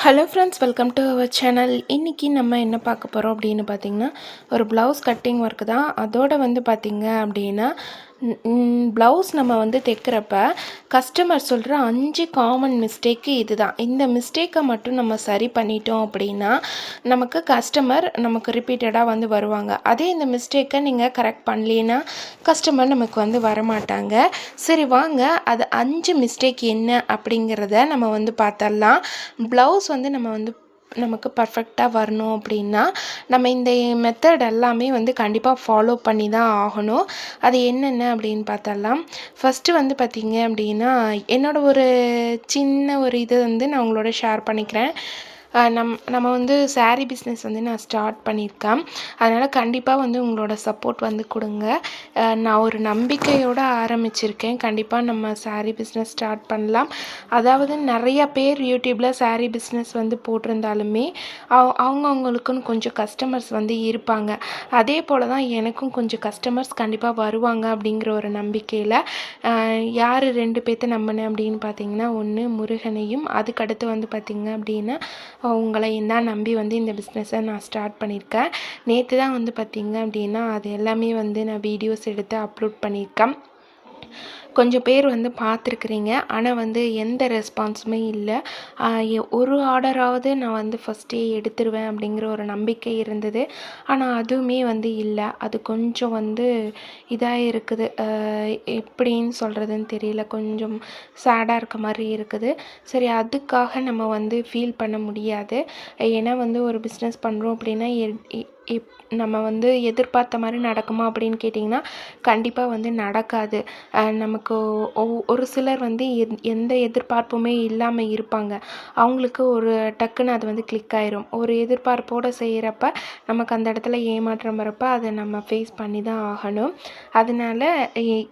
Hello friends, welcome to our channel. இன்றைக்கி நம்ம என்ன பார்க்க போகிறோம் அப்படின்னு பார்த்திங்கன்னா, ஒரு ப்ளவுஸ் கட்டிங் ஒர்க்கு தான். அதோடு பார்த்திங்க அப்படின்னா, ப்ளவுஸ் நம்ம தைக்கிறப்ப கஸ்டமர் சொல்கிற 5 காமன் மிஸ்டேக்கு இது தான். இந்த மிஸ்டேக்கை மட்டும் நம்ம சரி பண்ணிட்டோம் அப்படின்னா, நமக்கு கஸ்டமர் நமக்கு ரிப்பீட்டடாக வருவாங்க. அதே இந்த மிஸ்டேக்கை நீங்கள் கரெக்ட் பண்ணலன்னா கஸ்டமர் நமக்கு வரமாட்டாங்க. சரி வாங்க, அது 5 மிஸ்டேக் என்ன அப்படிங்கிறத நம்ம பார்த்தரலாம். ப்ளவுஸ் நம்ம நமக்கு பர்ஃபெக்டாக வரணும் அப்படின்னா நம்ம இந்த மெத்தட் எல்லாமே கண்டிப்பாக ஃபாலோ பண்ணி தான் ஆகணும். அது என்னென்ன அப்படின்னு பார்த்தரலாம். ஃபஸ்ட்டு பார்த்திங்க அப்படின்னா, என்னோடய ஒரு சின்ன ஒரு இது நான் உங்களோட ஷேர் பண்ணிக்கிறேன். நம்ம சாரீ பிஸ்னஸ் நான் ஸ்டார்ட் பண்ணியிருக்கேன். அதனால் கண்டிப்பாக உங்களோட சப்போர்ட் கொடுங்க. நான் ஒரு நம்பிக்கையோடு ஆரம்பிச்சிருக்கேன். கண்டிப்பாக நம்ம சாரீ பிஸ்னஸ் ஸ்டார்ட் பண்ணலாம். அதாவது நிறைய பேர் யூடியூப்பில் சாரீ பிஸ்னஸ் போட்டிருந்தாலுமே அவங்கவுங்களுக்குன்னு கொஞ்சம் கஸ்டமர்ஸ் இருப்பாங்க. அதே போல் தான் எனக்கும் கொஞ்சம் கஸ்டமர்ஸ் கண்டிப்பாக வருவாங்க அப்படிங்கிற ஒரு நம்பிக்கையில் யார் 2 பேர்த்த நம்பினேன் அப்படின்னு பார்த்தீங்கன்னா, ஒன்று முருகனையும், அதுக்கடுத்து பார்த்திங்க அப்படின்னா உங்களையும் தான் நம்பி இந்த பிஸ்னஸை நான் ஸ்டார்ட் பண்ணியிருக்கேன். நேற்று தான் பார்த்திங்க அப்படின்னா அது எல்லாமே நான் வீடியோஸ் எடுத்து அப்லோட் பண்ணியிருக்கேன். கொஞ்சம் பேர் பார்த்துருக்குறீங்க. ஆனால் எந்த ரெஸ்பான்ஸுமே இல்லை. ஒரு ஆர்டராவது நான் ஃபஸ்ட்டே எடுத்துருவேன் அப்படிங்கிற ஒரு நம்பிக்கை இருந்தது. ஆனால் அதுவுமே இல்லை. அது கொஞ்சம் இதாக இருக்குது. எப்படின்னு சொல்கிறதுன்னு தெரியல. கொஞ்சம் சேடாக இருக்க மாதிரி இருக்குது. சரி, அதுக்காக நம்ம ஃபீல் பண்ண முடியாது. ஏன்னா ஒரு பிஸ்னஸ் பண்ணுறோம் அப்படின்னா நம்ம எதிர்பார்த்த மாதிரி நடக்குமா அப்படின்னு கேட்டிங்கன்னா கண்டிப்பாக நடக்காது. நமக்கு ஒரு சிலர் எந்த எதிர்பார்ப்புமே இல்லாமல் இருப்பாங்க. அவங்களுக்கு ஒரு டக்குன்னு அது கிளிக் ஆயிரும். ஒரு எதிர்பார்ப்போடு செய்கிறப்ப நமக்கு அந்த இடத்துல ஏமாற்றம் வரப்போ அதை நம்ம ஃபேஸ் பண்ணி தான் ஆகணும். அதனால்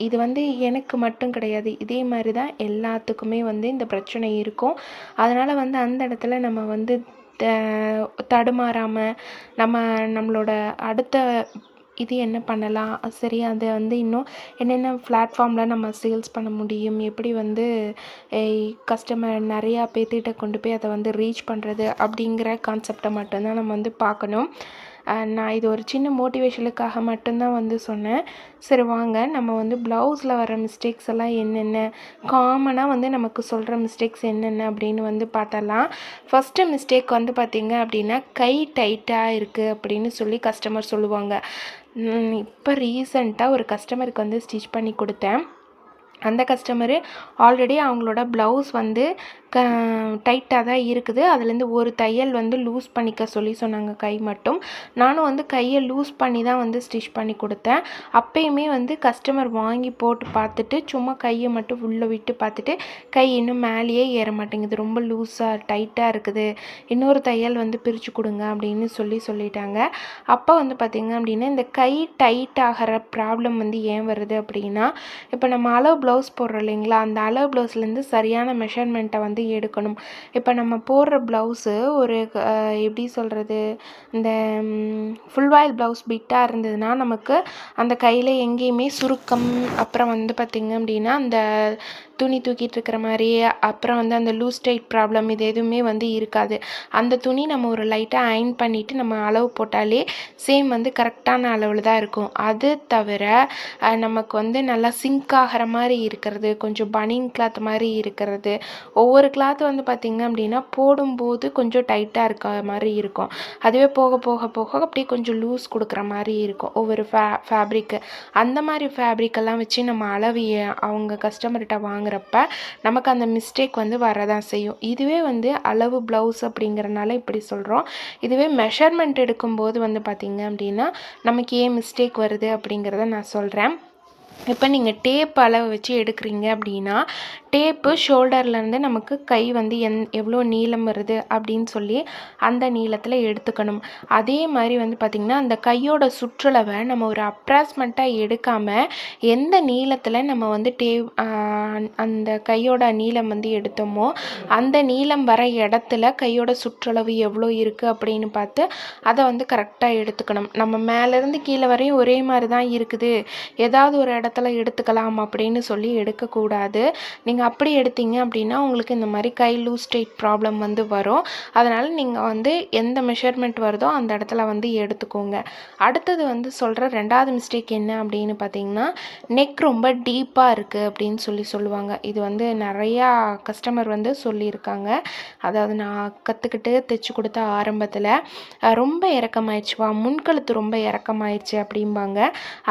இது எனக்கு மட்டும் கிடையாது. இதே மாதிரி தான் எல்லாத்துக்குமே இந்த பிரச்சனை இருக்கும். அதனால் அந்த இடத்துல நம்ம தடுமாறாமல் நம்மளோட அடுத்த இது என்ன பண்ணலாம், சரி அதை இன்னும் என்னென்ன பிளாட்ஃபார்மில் நம்ம சேல்ஸ் பண்ண முடியும், எப்படி கஸ்டமர் நிறையா பேர்த்திட்ட கொண்டு போய் அதை ரீச் பண்ணுறது அப்படிங்கிற கான்செப்டை மட்டும்தான் நம்ம பார்க்கணும். நான் இது ஒரு சின்ன மோட்டிவேஷனுக்காக மட்டும்தான் சொன்னேன். சரி வாங்க, நம்ம ப்ளவுஸில் வர மிஸ்டேக்ஸ் எல்லாம் என்னென்ன, காமனாக நமக்கு சொல்கிற மிஸ்டேக்ஸ் என்னென்ன அப்படின்னு பார்த்தரலாம். ஃபஸ்ட்டு மிஸ்டேக் பார்த்திங்க அப்படின்னா, கை டைட்டாக இருக்குது அப்படின்னு சொல்லி கஸ்டமர் சொல்லுவாங்க. இப்போ ரீசெண்டாக ஒரு கஸ்டமருக்கு ஸ்டிச் பண்ணி கொடுத்தேன். அந்த கஸ்டமரு ஆல்ரெடி அவங்களோட ப்ளவுஸ் டைட்டாக தான் இருக்குது. அதுலேருந்து ஒரு தையல் லூஸ் பண்ணிக்க சொல்லி சொன்னாங்க, கை மட்டும். நானும் கையை லூஸ் பண்ணி தான் ஸ்டிச் பண்ணி கொடுத்தேன். அப்பயுமே கஸ்டமர் வாங்கி போட்டு பார்த்துட்டு சும்மா கையை மட்டும் உள்ளே விட்டு பார்த்துட்டு கை இன்னும் மேலேயே ஏற மாட்டேங்குது, ரொம்ப லூஸாக டைட்டாக இருக்குது, இன்னொரு தையல் பிரித்து கொடுங்க அப்படின்னு சொல்லிட்டாங்க. அப்போ பார்த்திங்க அப்படின்னா, இந்த கை டைட் ஆகிற ப்ராப்ளம் ஏன் வருது அப்படின்னா, இப்போ நம்ம அளவு ப்ளவுஸ் போடுறோம் இல்லைங்களா, அந்த அளவு ப்ளவுஸ்லேருந்து சரியான மெஷர்மெண்ட்டை எடுக்கணும். இப்போ நம்ம போடுற ப்ளவுஸு ஒரு எப்படி சொல்கிறது, இந்த ஃபுல் வாயில் ப்ளவுஸ் பிட்டாக இருந்ததுன்னா நமக்கு அந்த கையில் எங்கேயுமே சுருக்கம், அப்புறம் பார்த்திங்க அப்படின்னா அந்த துணி தூக்கிட்டு இருக்கிற மாதிரி, அப்புறம் அந்த லூஸ் டைட் ப்ராப்ளம் இது எதுவுமே இருக்காது. அந்த துணி நம்ம ஒரு லைட்டாக அயன் பண்ணிவிட்டு நம்ம அளவு போட்டாலே சேம் கரெக்டான அளவில் தான் இருக்கும். அது தவிர நமக்கு நல்லா சிங்க் ஆகிற மாதிரி இருக்கிறது, கொஞ்சம் பனியன் கிளாத் மாதிரி இருக்கிறது, ஒவ்வொரு கிளாத் பார்த்திங்க அப்படின்னா போடும்போது கொஞ்சம் டைட்டாக இருக்க மாதிரி இருக்கும். அதுவே போக போக போக அப்படியே கொஞ்சம் லூஸ் கொடுக்குற மாதிரி இருக்கும் ஒவ்வொரு ஃபேப்ரிக்கு. அந்த மாதிரி ஃபேப்ரிக்கெல்லாம் வச்சு நம்ம அளவு அவங்க கஸ்டமர்கிட்ட வாங்குறப்ப நமக்கு அந்த மிஸ்டேக் வரதான் செய்யும். இதுவே அளவு ப்ளவுஸ் அப்படிங்கிறனால இப்படி சொல்கிறோம். இதுவே மெஷர்மெண்ட் எடுக்கும்போது பார்த்திங்க அப்படின்னா நமக்கு ஏன் மிஸ்டேக் வருது அப்படிங்கிறத நான் சொல்கிறேன். இப்போ நீங்கள் டேப் அளவு வச்சு எடுக்கிறீங்க அப்படின்னா, டேப்பு ஷோல்டர்லேருந்து நமக்கு கை எவ்வளோ நீளம் வருது அப்படின்னு சொல்லி அந்த நீளத்தில் எடுத்துக்கணும். அதே மாதிரி பார்த்திங்கன்னா, அந்த கையோட சுற்றளவை நம்ம ஒரு அப்ராக்ஸ்மெண்ட்டாக எடுக்காமல் எந்த நீளத்தில் நம்ம அந்த கையோட நீளம் எடுத்தோமோ அந்த நீளம் வர இடத்துல கையோட சுற்றளவு எவ்வளோ இருக்குது அப்படின்னு பார்த்து அதை கரெக்டாக எடுத்துக்கணும். நம்ம மேலேருந்து கீழே வரையும் ஒரே மாதிரி தான் இருக்குது, ஏதாவது ஒரு இடத்துல எடுத்துக்கலாம் அப்படின்னு சொல்லி எடுக்கக்கூடாது. நீங்கள் அப்படி எடுத்தீங்க அப்படின்னா உங்களுக்கு இந்த மாதிரி கை லூஸ் டைட் ப்ராப்ளம் வந்து வரும். அதனால் நீங்கள் வந்து எந்த மெஷர்மெண்ட் வருதோ அந்த இடத்துல வந்து எடுத்துக்கோங்க. அடுத்தது வந்து சொல்கிற 2வது மிஸ்டேக் என்ன அப்படின்னு பார்த்தீங்கன்னா, நெக் ரொம்ப டீப்பாக இருக்குது அப்படின்னு சொல்லுவாங்க. இது வந்து நிறையா கஸ்டமர் வந்து சொல்லியிருக்காங்க. அதாவது நான் கற்றுக்கிட்டு தைச்சி கொடுத்த ஆரம்பத்தில் ரொம்ப இறக்கமாயிடுச்சுவா, முன்கழுத்து ரொம்ப இறக்கமாயிடுச்சு அப்படிம்பாங்க.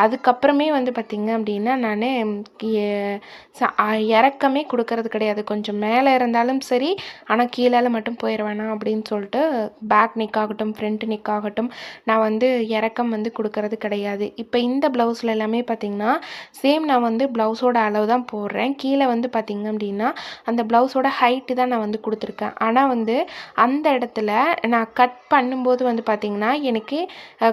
அதுக்கப்புறமே வந்து பார்த்திங்க அப்படின்னா நான் இறக்கமே கொடுக்கறது கிடையாது. கொஞ்சம் மேலே இருந்தாலும் சரி, ஆனால் கீழே மட்டும் போயிட வேணாம் அப்படின்னு சொல்லிட்டு பேக் நெக் ஆகட்டும், ஃப்ரண்ட் நெக் ஆகட்டும், நான் வந்து இறக்கம் வந்து கொடுக்கறது கிடையாது. இப்போ இந்த ப்ளவுஸில் எல்லாமே பார்த்திங்கன்னா சேம் நான் வந்து ப்ளவுஸோட அளவு தான் போடுறேன். கீழே வந்து பார்த்திங்க அப்படின்னா அந்த ப்ளவுஸோட ஹைட்டு தான் நான் வந்து கொடுத்துருக்கேன். ஆனால் வந்து அந்த இடத்துல நான் கட் பண்ணும்போது வந்து பார்த்திங்கன்னா எனக்கு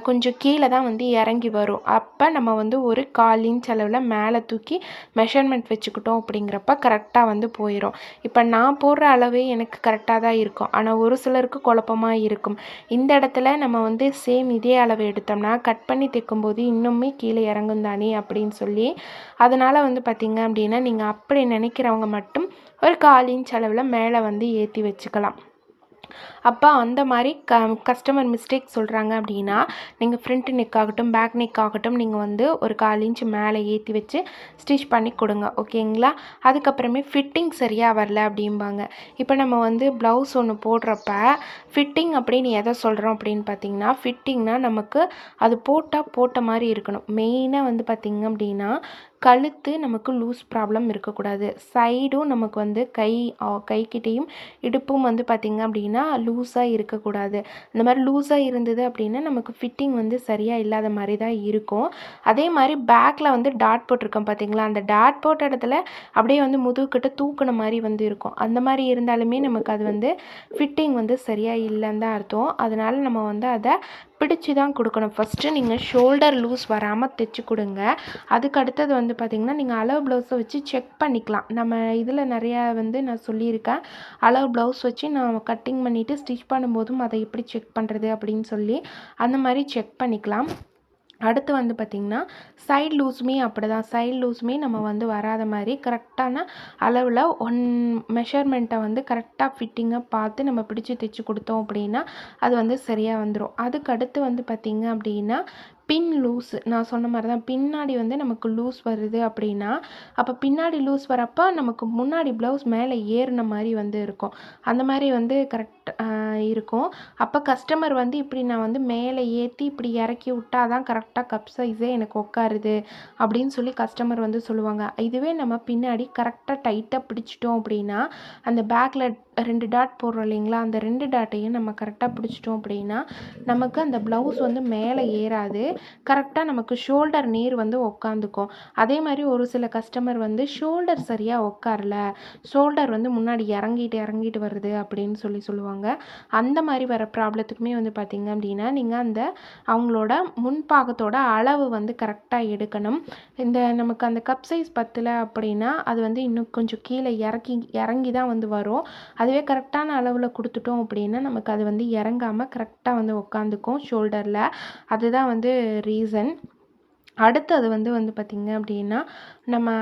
கொஞ்சம் கீழே தான் வந்து இறங்கி வரும். அப்போ நம்ம வந்து ஒரு 1/4 இன்ச் அளவில் மேலே தூக்கி மெஷர்மெண்ட் வச்சுக்கிட்டோம் அப்படிங்கிறப்ப கரெக்டாக வந்து போயிடும். இப்போ நான் போடுற அளவே எனக்கு கரெக்டாக தான் இருக்கும். ஆனால் ஒரு சிலருக்கு குழப்பமாக இருக்கும். இந்த இடத்துல நம்ம வந்து சேம் இதே அளவு எடுத்தோம்னா கட் பண்ணி தைக்கும்போது இன்னுமே கீழே இறங்கும் தானே அப்படின்னு சொல்லி, அதனால் வந்து பார்த்திங்க அப்படின்னா நீங்கள் அப்படி நினைக்கிறவங்க மட்டும் ஒரு 1/4 இன்ச் அளவில் மேலே வந்து ஏற்றி வச்சுக்கலாம். அப்போ அந்த மாதிரி கஸ்டமர் மிஸ்டேக் சொல்கிறாங்க அப்படின்னா நீங்கள் ஃப்ரண்ட் நெக் ஆகட்டும், பேக் நெக் ஆகட்டும், நீங்கள் வந்து ஒரு 1/4 இன்ச் மேலே ஏற்றி வச்சு ஸ்டிச் பண்ணி கொடுங்க. ஓகேங்களா? அதுக்கப்புறமே ஃபிட்டிங் சரியாக வரல அப்படிம்பாங்க. இப்போ நம்ம வந்து ப்ளவுஸ் ஒன்று போடுறப்ப ஃபிட்டிங் அப்படின்னு எதை சொல்கிறோம் அப்படின்னு பார்த்தீங்கன்னா, ஃபிட்டிங்னா நமக்கு அது போட்ட மாதிரி இருக்கணும். மெயினாக வந்து பார்த்திங்க அப்படின்னா கழுத்து நமக்கு லூஸ் ப்ராப்ளம் இருக்கக்கூடாது. சைடும் நமக்கு வந்து கைக்கிட்டேயும் இடுப்பும் வந்து பார்த்திங்க அப்படின்னா லூஸாக இருக்கக்கூடாது. இந்த மாதிரி லூஸாக இருந்தது அப்படின்னா நமக்கு ஃபிட்டிங் வந்து சரியாக இல்லாத மாதிரி தான் இருக்கும். அதே மாதிரி பேக்கில் வந்து டாட் போட்டிருக்கோம் பார்த்திங்களா, அந்த டாட் போட்ட இடத்துல அப்படியே வந்து முதுகுக்கிட்ட தூக்குன மாதிரி வந்து இருக்கும். அந்த மாதிரி இருந்தாலுமே நமக்கு அது வந்து ஃபிட்டிங் வந்து சரியாக இல்லைன்னு தான் அர்த்தம். அதனால் நம்ம வந்து அதை பிடிச்சி தான் கொடுக்கணும். ஃபஸ்ட்டு நீங்கள் ஷோல்டர் லூஸ் வராமல் தைச்சி கொடுங்க. அதுக்கு அடுத்தது வந்து பார்த்திங்கன்னா நீங்கள் அளவு ப்ளவுஸை வச்சு செக் பண்ணிக்கலாம். நம்ம இதில் நிறையா வந்து நான் சொல்லியிருக்கேன். அளவு ப்ளவுஸ் வச்சு நான் கட்டிங் பண்ணிவிட்டு ஸ்டிச் பண்ணும்போதும் அதை எப்படி செக் பண்ணுறது அப்படின்னு சொல்லி அந்த மாதிரி செக் பண்ணிக்கலாம். அடுத்து வந்து பார்த்திங்கன்னா சைடு லூஸுமே அப்படி தான். சைடு லூஸுமே நம்ம வந்து வராத மாதிரி கரெக்டான அளவில் மெஷர்மெண்ட்டை வந்து கரெக்டாக ஃபிட்டிங்காக பார்த்து நம்ம பிடிச்சி தைச்சி கொடுத்தோம் அப்படின்னா அது வந்து சரியாக வந்துடும். அதுக்கு அடுத்து வந்து பார்த்திங்க அப்படின்னா பின் லூஸ், நான் சொன்ன மாதிரி தான் பின்னாடி வந்து நமக்கு லூஸ் வருது அப்படின்னா அப்போ பின்னாடி லூஸ் வரப்போ நமக்கு முன்னாடி ப்ளவுஸ் மேலே ஏறின மாதிரி வந்து இருக்கும். அந்த மாதிரி வந்து கரெக்ட் இருக்கும். அப்போ கஸ்டமர் வந்து இப்படி நான் வந்து மேலே ஏற்றி இப்படி இறக்கி விட்டால் தான் கரெக்டாக கப் சைஸே எனக்கு உட்காருது அப்படின்னு சொல்லி கஸ்டமர் வந்து சொல்லுவாங்க. இதுவே நம்ம பின்னாடி கரெக்டாக டைட்டாக பிடிச்சிட்டோம் அப்படின்னா அந்த பேக்கில் 2 டாட் போடுறோம் இல்லைங்களா, அந்த 2 டாட்டையும் நம்ம கரெக்டாக பிடிச்சிட்டோம் அப்படின்னா நமக்கு அந்த ப்ளவுஸ் வந்து மேலே ஏறாது. கரெக்டாக நமக்கு ஷோல்டர் நேர் வந்து உட்காந்துக்கும். அதே மாதிரி ஒரு சில கஸ்டமர் வந்து ஷோல்டர் சரியாக உட்காரல, ஷோல்டர் வந்து முன்னாடி இறங்கிட்டு வருது அப்படின்னு சொல்லுவாங்க. அந்த மாதிரி வர ப்ராப்ளத்துக்குமே வந்து பார்த்திங்க அப்படின்னா நீங்கள் அந்த அவங்களோட முன்பாகத்தோட அளவு வந்து கரெக்டாக எடுக்கணும். இந்த நமக்கு அந்த கப் சைஸ் பத்தலை அப்படின்னா அது வந்து இன்னும் கொஞ்சம் கீழே இறங்கி தான் வந்து வரும். அதுவே கரெக்டான அளவில் கொடுத்துட்டோம் அப்படின்னா நமக்கு அது வந்து இறங்காமல் கரெக்டாக வந்து உட்காந்துக்கும் ஷோல்டரில். அதுதான் வந்து ரீசன். அடுத்தது வந்து பார்த்திங்க அப்படின்னா நம்ம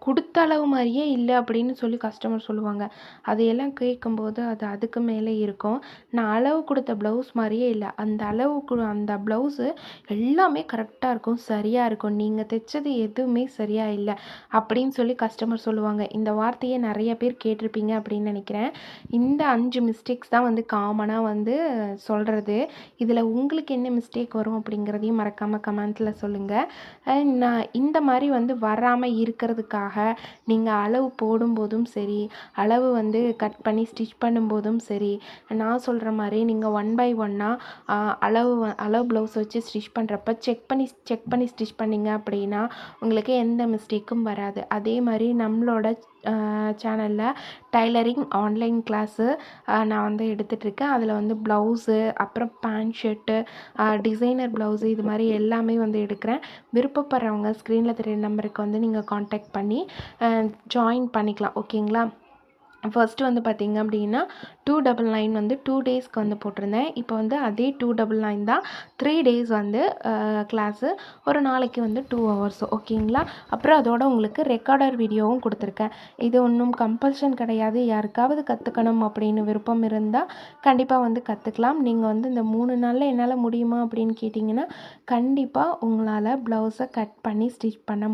கொடுத்த அளவு மாதிரியே இல்லை அப்படின்னு சொல்லி கஸ்டமர் சொல்லுவாங்க. அதையெல்லாம் கேட்கும்போது அது அதுக்கு மேலே இருக்கும். நான் அளவு கொடுத்த ப்ளவுஸ் மாதிரியே இல்லை, அந்த அளவுக்கு அந்த ப்ளவுஸு எல்லாமே கரெக்டாக இருக்கும், சரியாக இருக்கும், நீங்கள் தைச்சது எதுவுமே சரியாக இல்லை அப்படின்னு சொல்லி கஸ்டமர் சொல்லுவாங்க. இந்த வார்த்தையை நிறைய பேர் கேட்டிருப்பீங்க அப்படின்னு நினைக்கிறேன். இந்த 5 மிஸ்டேக்ஸ் தான் வந்து காமனாக வந்து சொல்கிறது. இதில் உங்களுக்கு என்ன மிஸ்டேக் வரும் அப்படிங்கிறதையும் மறக்காமல் கமெண்ட்டில் சொல்லுங்கள். நான் இந்த மாதிரி வந்து வராமல் இருக்கிறதுக்காக நீங்கள் அளவு போடும்போதும் சரி, அளவு வந்து கட் பண்ணி ஸ்டிச் பண்ணும்போதும் சரி, நான் சொல்கிற மாதிரி நீங்கள் 1 by 1ஆக அளவு ப்ளவுஸ் வச்சு ஸ்டிச் பண்ணுறப்ப செக் பண்ணி ஸ்டிச் பண்ணிங்க அப்படின்னா உங்களுக்கு எந்த மிஸ்டேக்கும் வராது. அதே மாதிரி நம்மளோட சேனலில் டைலரிங் ஆன்லைன் கிளாஸு நான் வந்து எடுத்துகிட்ருக்கேன். அதில் வந்து ப்ளவுஸு, அப்புறம் பேண்ட் ஷர்ட்டு, டிசைனர் ப்ளவுஸு, இது மாதிரி எல்லாமே வந்து எடுக்கிறேன். விருப்பப்படுறவங்க ஸ்க்ரீனில் தெரியுற நம்பருக்கு வந்து நீங்கள் காண்டாக்ட் பண்ணி ஜாயின் பண்ணிக்கலாம். ஓகேங்களா? ஃபர்ஸ்ட்டு வந்து பார்த்திங்க அப்படின்னா 299 வந்து 2 டேஸ்க்கு வந்து போட்டிருந்தேன். இப்போ வந்து அதே 299 தான் 3 டேஸ் வந்து கிளாஸு, ஒரு நாளைக்கு வந்து 2 ஹவர்ஸ் ஓகேங்களா. அப்புறம் அதோட உங்களுக்கு ரெக்கார்டர் வீடியோவும் கொடுத்துருக்கேன். இது ஒன்றும் கம்பல்ஷன் கிடையாது. யாருக்காவது கற்றுக்கணும் அப்படின்னு விருப்பம் இருந்தால் கண்டிப்பாக வந்து கற்றுக்கலாம். நீங்கள் வந்து இந்த 3 நாளில் என்னால் முடியுமா அப்படின்னு கேட்டிங்கன்னா கண்டிப்பாக உங்களால் ப்ளவுஸை கட் பண்ணி ஸ்டிச் பண்ண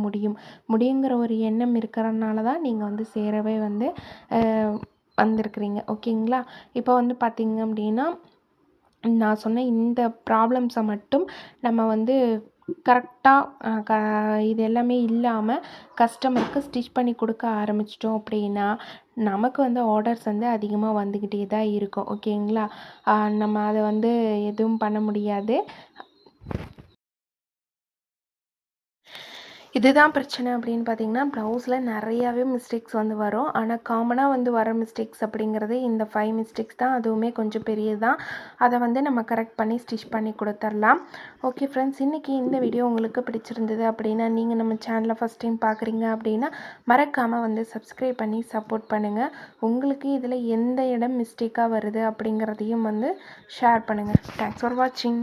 முடியுங்கிற ஒரு எண்ணம் இருக்கிறனால தான் நீங்கள் வந்து சேரவே வந்து வந்திருக்கிறீங்க ஓகேங்களா. இப்போ வந்து பார்த்திங்க அப்படின்னா நான் சொன்ன இந்த ப்ராப்ளம்ஸை மட்டும் நம்ம வந்து கரெக்டாக இது எல்லாமே இல்லாமல் கஸ்டமருக்கு ஸ்டிச் பண்ணி கொடுக்க ஆரம்பிச்சிட்டோம் அப்படின்னா நமக்கு வந்து ஆர்டர்ஸ் வந்து அதிகமாக வந்துக்கிட்டே தான் இருக்கும் ஓகேங்களா. நம்ம அதை வந்து எதுவும் பண்ண முடியாது. இதுதான் பிரச்சனை அப்படின்னு பார்த்தீங்கன்னா ப்ளவுஸில் நிறையாவே மிஸ்டேக்ஸ் வந்து வரும். ஆனால் காமனாக வந்து வர மிஸ்டேக்ஸ் அப்படிங்கிறது இந்த 5 மிஸ்டேக்ஸ் தான். அதுவுமே கொஞ்சம் பெரியது தான். அதை வந்து நம்ம கரெக்ட் பண்ணி ஸ்டிச் பண்ணி கொடுத்துர்லாம். ஓகே ஃப்ரெண்ட்ஸ், இன்றைக்கி இந்த வீடியோ உங்களுக்கு பிடிச்சிருந்தது அப்படின்னா நீங்கள் நம்ம சேனலை ஃபஸ்ட் டைம் பார்க்குறீங்க அப்படின்னா மறக்காமல் வந்து சப்ஸ்கிரைப் பண்ணி சப்போர்ட் பண்ணுங்கள். உங்களுக்கு இதில் எந்த இடம் மிஸ்டேக்காக வருது அப்படிங்கிறதையும் வந்து ஷேர் பண்ணுங்கள். தேங்க்ஸ் ஃபார் வாட்சிங்.